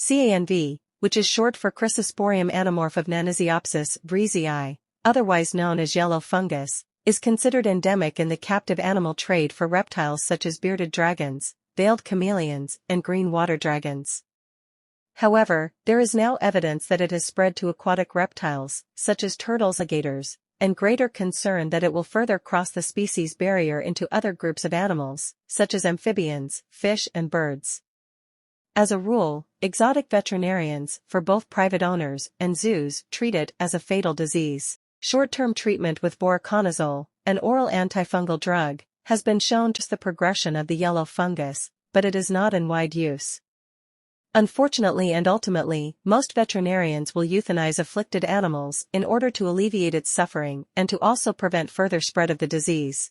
CANV, which is short for Chrysosporium anamorph of Nannizziopsis vriesii, otherwise known as yellow fungus, is considered endemic in the captive animal trade for reptiles such as bearded dragons, veiled chameleons, and green water dragons. However, there is now evidence that it has spread to aquatic reptiles, such as turtles and alligators, and greater concern that it will further cross the species barrier into other groups of animals, such as amphibians, fish and birds. As a rule, exotic veterinarians, for both private owners and zoos, treat it as a fatal disease. Short-term treatment with voriconazole, an oral antifungal drug, has been shown to stop the progression of the yellow fungus, but it is not in wide use. Unfortunately and ultimately, most veterinarians will euthanize afflicted animals in order to alleviate its suffering and to also prevent further spread of the disease.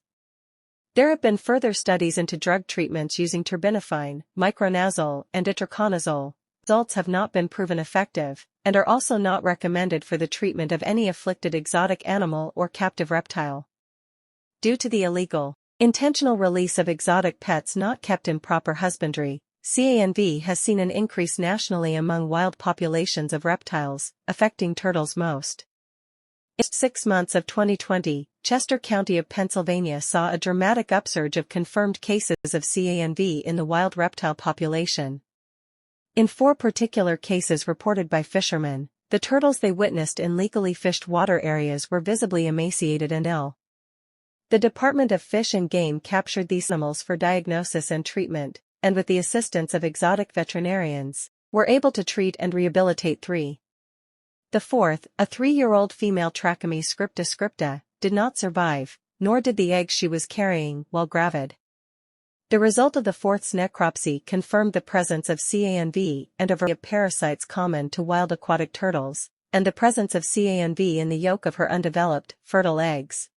There have been further studies into drug treatments using terbinafine, micronazole, and itraconazole. Results have not been proven effective, and are also not recommended for the treatment of any afflicted exotic animal or captive reptile. Due to the illegal, intentional release of exotic pets not kept in proper husbandry, CANV has seen an increase nationally among wild populations of reptiles, affecting turtles most. In 6 months of 2020, Chester County of Pennsylvania saw a dramatic upsurge of confirmed cases of CANV in the wild reptile population. In 4 particular cases reported by fishermen, the turtles they witnessed in legally fished water areas were visibly emaciated and ill. The Department of Fish and Game captured these animals for diagnosis and treatment, and with the assistance of exotic veterinarians, were able to treat and rehabilitate 3. The fourth, a 3-year-old female Trachome scripta, did not survive, nor did the eggs she was carrying while gravid. The result of the fourth's necropsy confirmed the presence of CANV and a variety of parasites common to wild aquatic turtles, and the presence of CANV in the yolk of her undeveloped, fertile eggs.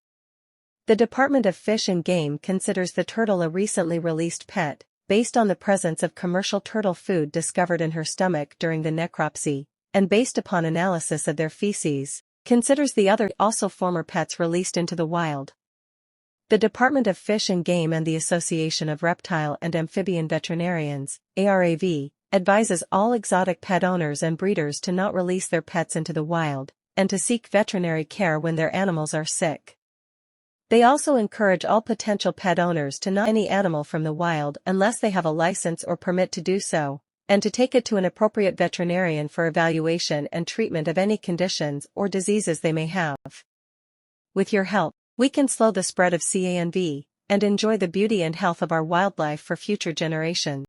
The Department of Fish and Game considers the turtle a recently released pet, based on the presence of commercial turtle food discovered in her stomach during the necropsy, and based upon analysis of their feces, considers the other also former pets released into the wild. The Department of Fish and Game and the Association of Reptile and Amphibian Veterinarians, ARAV, advises all exotic pet owners and breeders to not release their pets into the wild, and to seek veterinary care when their animals are sick. They also encourage all potential pet owners to not any animal from the wild unless they have a license or permit to do so, and to take it to an appropriate veterinarian for evaluation and treatment of any conditions or diseases they may have. With your help, we can slow the spread of CANV, and enjoy the beauty and health of our wildlife for future generations.